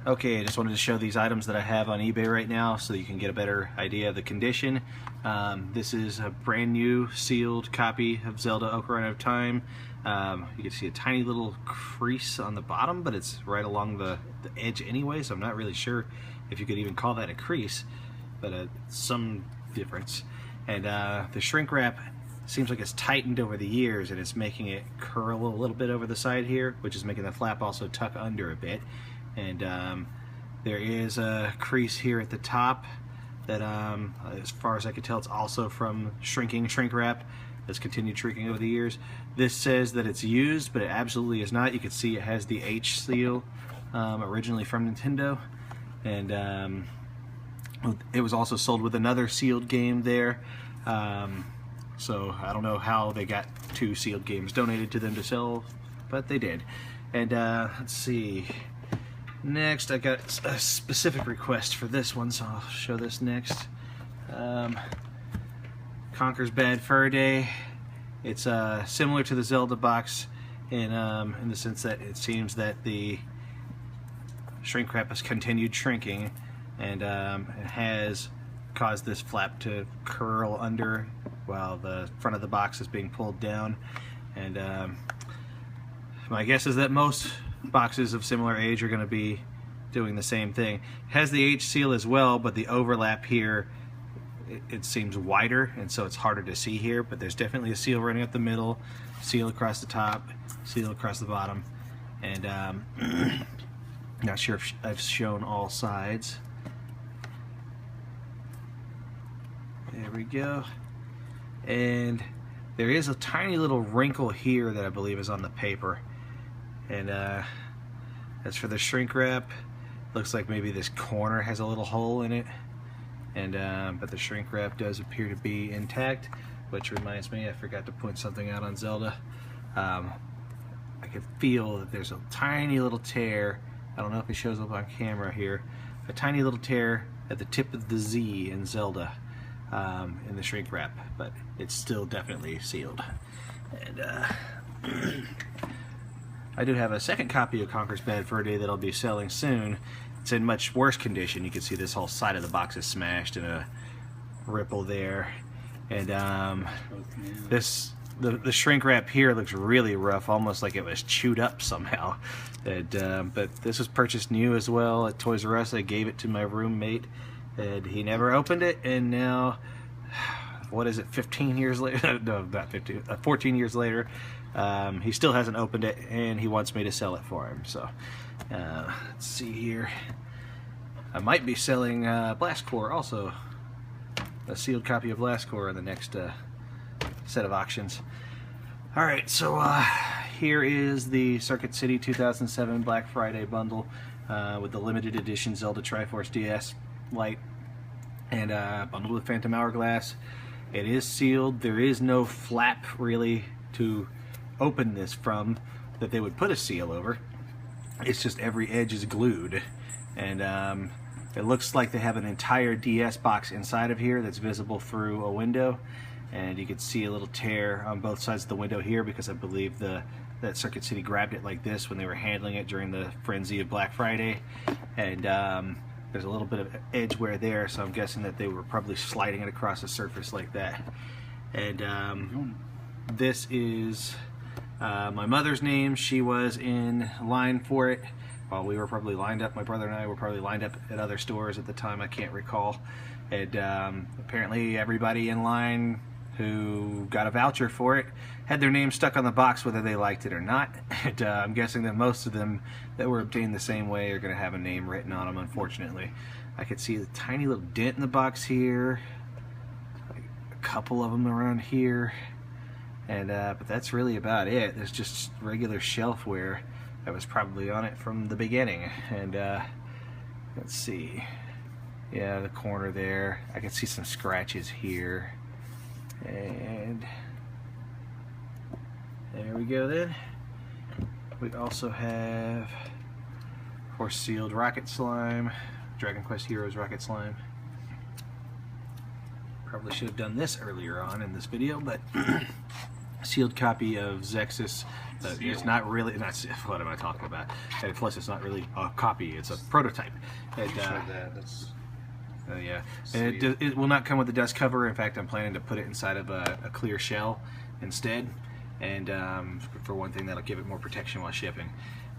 Okay, I just wanted to show these items that I have on eBay right now so that you can get a better idea of the condition. This is a brand new sealed copy of Zelda Ocarina of Time. You can see a tiny little crease on the bottom, but it's right along the edge anyway, so I'm not really sure if you could even call that a crease, but some difference. And the shrink wrap seems like it's tightened over the years, and it's making it curl a little bit over the side here, which is making the flap also tuck under a bit. And there is a crease here at the top that, as far as I can tell, it's also from shrink wrap that's continued shrinking over the years. This says that it's used, but it absolutely is not. You can see it has the H seal, originally from Nintendo, and it was also sold with another sealed game there. So I don't know how they got two sealed games donated to them to sell, but they did. And let's see. Next, I got a specific request for this one, so I'll show this next. Conker's Bad Fur Day. It's similar to the Zelda box in the sense that it seems that the shrink wrap has continued shrinking, and it has caused this flap to curl under while the front of the box is being pulled down. And my guess is that most boxes of similar age are going to be doing the same thing. It has the H seal as well, but the overlap here, it seems wider, and so it's harder to see here, but there's definitely a seal running up the middle, seal across the top, seal across the bottom, and not sure if I've shown all sides. There we go. And there is a tiny little wrinkle here that I believe is on the paper. And as for the shrink wrap, looks like maybe this corner has a little hole in it. And but the shrink wrap does appear to be intact, which reminds me, I forgot to point something out on Zelda. I can feel that there's a tiny little tear. I don't know if it shows up on camera here. A tiny little tear at the tip of the Z in Zelda, in the shrink wrap, but it's still definitely sealed. And I do have a second copy of Conker's Bad Fur Day that I'll be selling soon. It's in much worse condition. You can see this whole side of the box is smashed and a ripple there. And the shrink wrap here looks really rough, almost like it was chewed up somehow. And, but this was purchased new as well at Toys R Us. I gave it to my roommate, and he never opened it, and now, what is it, 15 years later? No, not 15, 14 years later, he still hasn't opened it, and he wants me to sell it for him. So let's see here. I might be selling Blast Core also, a sealed copy of Blast Core in the next set of auctions. Alright, so here is the Circuit City 2007 Black Friday bundle with the limited edition Zelda Triforce DS Lite, and bundled with Phantom Hourglass. It is sealed. There is no flap really to open this from that they would put a seal over. It's just every edge is glued, and it looks like they have an entire DS box inside of here that's visible through a window, and you can see a little tear on both sides of the window here because I believe that Circuit City grabbed it like this when they were handling it during the frenzy of Black Friday, and there's a little bit of edge wear there, so I'm guessing that they were probably sliding it across a surface like that. And this is my mother's name. She was in line for it while we were probably lined up. My brother and I were probably lined up at other stores at the time, I can't recall. And apparently everybody in line who got a voucher for it had their name stuck on the box whether they liked it or not. And I'm guessing that most of them that were obtained the same way are going to have a name written on them, unfortunately. I could see a tiny little dent in the box here, like a couple of them around here, and but that's really about it. There's just regular shelf wear that was probably on it from the beginning. And let's see, yeah, the corner there, I can see some scratches here. And there we go then. We also have, of course, sealed Rocket Slime, Dragon Quest Heroes Rocket Slime. Probably should have done this earlier on in this video, but sealed copy of Zexus. It's not really, what am I talking about? And plus, it's not really a copy, it's a prototype. And, yeah, and it will not come with the dust cover. In fact, I'm planning to put it inside of a clear shell instead. And for one thing, that'll give it more protection while shipping.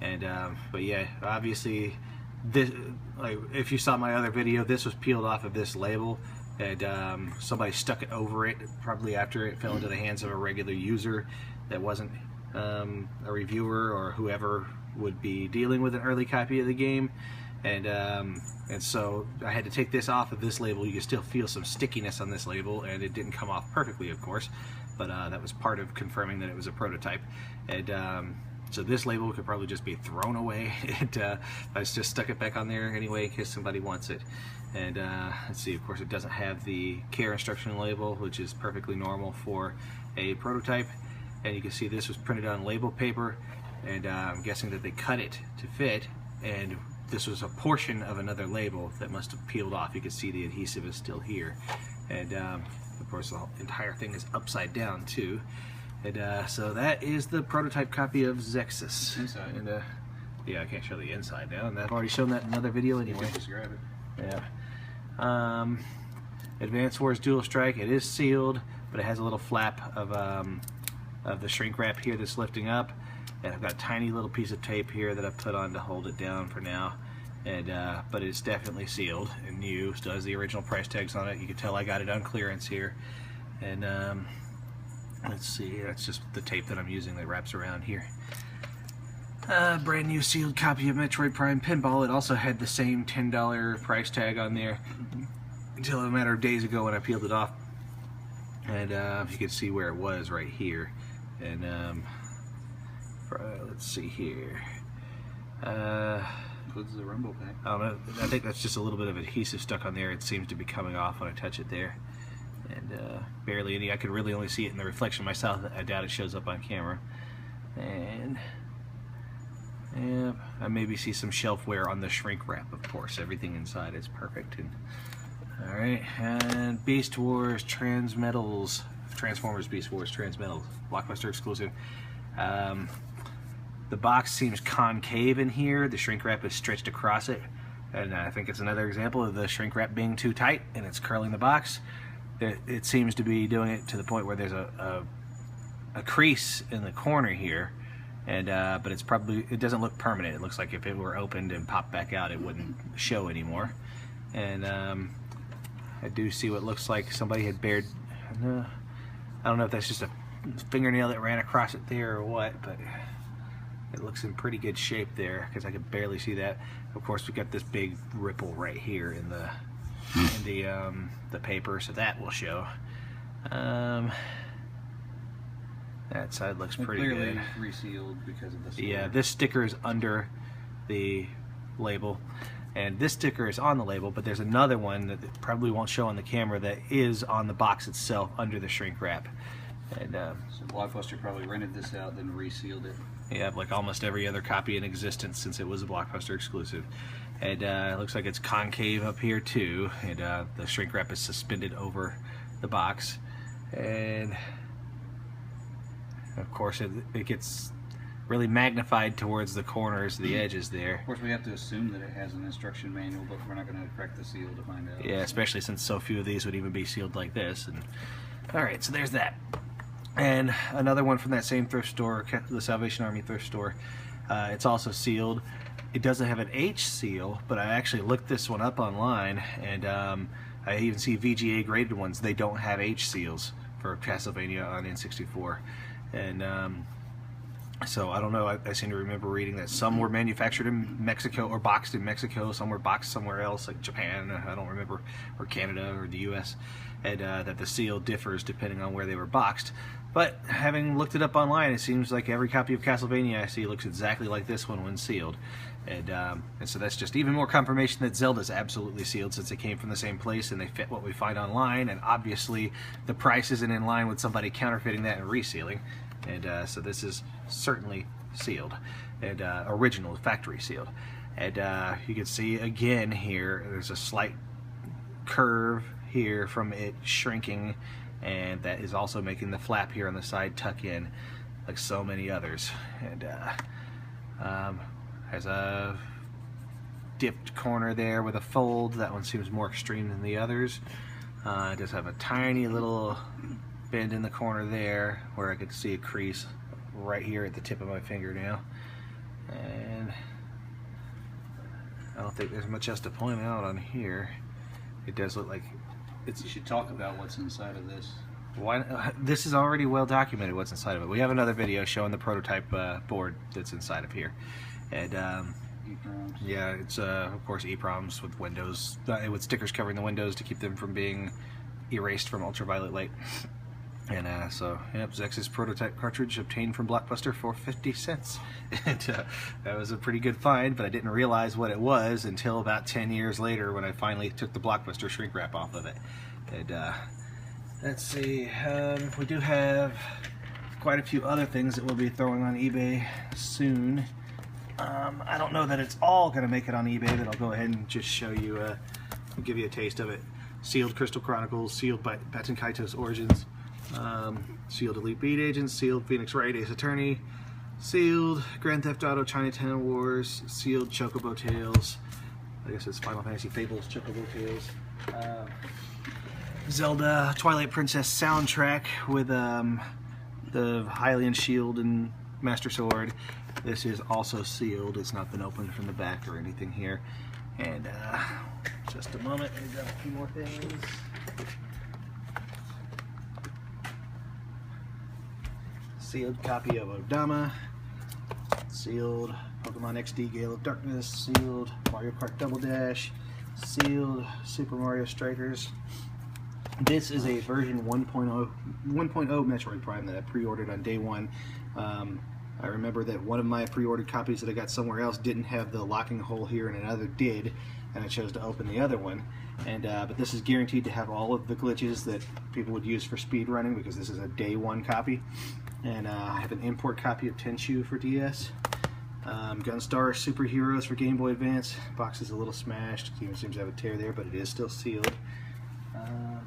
And but yeah, obviously, this, like, if you saw my other video, this was peeled off of this label, and somebody stuck it over it, probably after it fell into the hands of a regular user that wasn't a reviewer or whoever would be dealing with an early copy of the game. And so I had to take this off of this label. You can still feel some stickiness on this label, and it didn't come off perfectly, of course, but that was part of confirming that it was a prototype. And so this label could probably just be thrown away. I just stuck it back on there anyway in case somebody wants it. And let's see, of course it doesn't have the care instruction label, which is perfectly normal for a prototype. And you can see this was printed on label paper, and I'm guessing that they cut it to fit, and this was a portion of another label that must have peeled off. You can see the adhesive is still here. And of course the entire thing is upside down too. And so that is the prototype copy of Zexus. Inside. And yeah, I can't show the inside now, and I've already shown that in another video anyway. Just grab it. Yeah. Advanced Wars Dual Strike, it is sealed, but it has a little flap of the shrink wrap here that's lifting up. And I've got a tiny little piece of tape here that I put on to hold it down for now. And but it's definitely sealed and new. Still has the original price tags on it. You can tell I got it on clearance here. And let's see, that's just the tape that I'm using that wraps around here. Brand new sealed copy of Metroid Prime Pinball. It also had the same $10 price tag on there until a matter of days ago when I peeled it off. And you can see where it was right here. And let's see here. Includes the rumble pack. I don't know. I think that's just a little bit of adhesive stuck on there. It seems to be coming off when I touch it there. And barely any. I could really only see it in the reflection myself. I doubt it shows up on camera. And yeah, I maybe see some shelf wear on the shrink wrap, of course. Everything inside is perfect. And alright, and Beast Wars Transmetals. Transformers Beast Wars Transmetals. Blockbuster exclusive. The box seems concave in here. The shrink wrap is stretched across it. And I think it's another example of the shrink wrap being too tight and it's curling the box. It seems to be doing it to the point where there's a crease in the corner here. And but it's probably, it doesn't look permanent. It looks like if it were opened and popped back out, it wouldn't show anymore. And I do see what looks like somebody had bared. I don't know if that's just a fingernail that ran across it there or what, but it looks in pretty good shape there because I could barely see that. Of course, we got this big ripple right here in the paper, so that will show. That side looks pretty clearly good. Resealed because of the Yeah, this sticker is under the label, and this sticker is on the label, but there's another one that probably won't show on the camera that is on the box itself under the shrink wrap. And so Blockbuster probably rented this out, then resealed it. yeah, like almost every other copy in existence since it was a Blockbuster exclusive. And it looks like it's concave up here too, and the shrink wrap is suspended over the box. And of course it gets really magnified towards the corners, the edges there. Of course, we have to assume that it has an instruction manual, but we're not going to crack the seal to find out. Yeah, especially since so few of these would even be sealed like this. And alright, so there's that. And another one from that same thrift store, the Salvation Army thrift store. It's also sealed. It doesn't have an H seal, but I actually looked this one up online, and I even see VGA graded ones. They don't have H seals for Castlevania on N64. And so I don't know, I seem to remember reading that some were manufactured in Mexico or boxed in Mexico, some were boxed somewhere else like Japan, I don't remember, or Canada or the US, and that the seal differs depending on where they were boxed. But having looked it up online, it seems like every copy of Castlevania I see looks exactly like this one when sealed. And so that's just even more confirmation that Zelda's absolutely sealed, since they came from the same place and they fit what we find online, and obviously the price isn't in line with somebody counterfeiting that and resealing. And so this is certainly sealed, and original factory sealed. And you can see again here there's a slight curve here from it shrinking and that is also making the flap here on the side tuck in like so many others. And has a dipped corner there with a fold. That one seems more extreme than the others. It does have a tiny little bend in the corner there where I could see a crease right here at the tip of my fingernail. And I don't think there's much else to point out on here. It does look like it's... You should talk about what's inside of this. Why, this is already well documented what's inside of it. We have another video showing the prototype board that's inside of here. And EEPROMs. Yeah, it's of course EEPROMs with windows, with stickers covering the windows to keep them from being erased from ultraviolet light. And so, yep, Zex's prototype cartridge obtained from Blockbuster for 50 cents. And that was a pretty good find, but I didn't realize what it was until about 10 years later when I finally took the Blockbuster shrink wrap off of it. And let's see, we do have quite a few other things that we'll be throwing on eBay soon. I don't know that it's all going to make it on eBay, but I'll go ahead and just show you, give you a taste of it. Sealed Crystal Chronicles, sealed by Baten Kaitos Origins. Sealed Elite Beat Agents, sealed Phoenix Wright Ace Attorney, sealed Grand Theft Auto Chinatown Wars, sealed Chocobo Tales, I guess it's Final Fantasy Fables Chocobo Tales, Zelda Twilight Princess soundtrack with the Hylian Shield and Master Sword. This is also sealed, it's not been opened from the back or anything here. And just a moment, we've got a few more things. Sealed copy of Odama, sealed Pokemon XD Gale of Darkness, sealed Mario Kart Double Dash, sealed Super Mario Strikers. This is a version 1.0 Metroid Prime that I pre-ordered on day one. I remember that one of my pre-ordered copies that I got somewhere else didn't have the locking hole here and another did, and I chose to open the other one. And but this is guaranteed to have all of the glitches that people would use for speed running because this is a day one copy. And I have an import copy of Tenchu for DS. Gunstar Superheroes for Game Boy Advance. Box is a little smashed. It even seems to have a tear there, but it is still sealed. I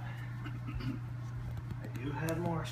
do have more stuff.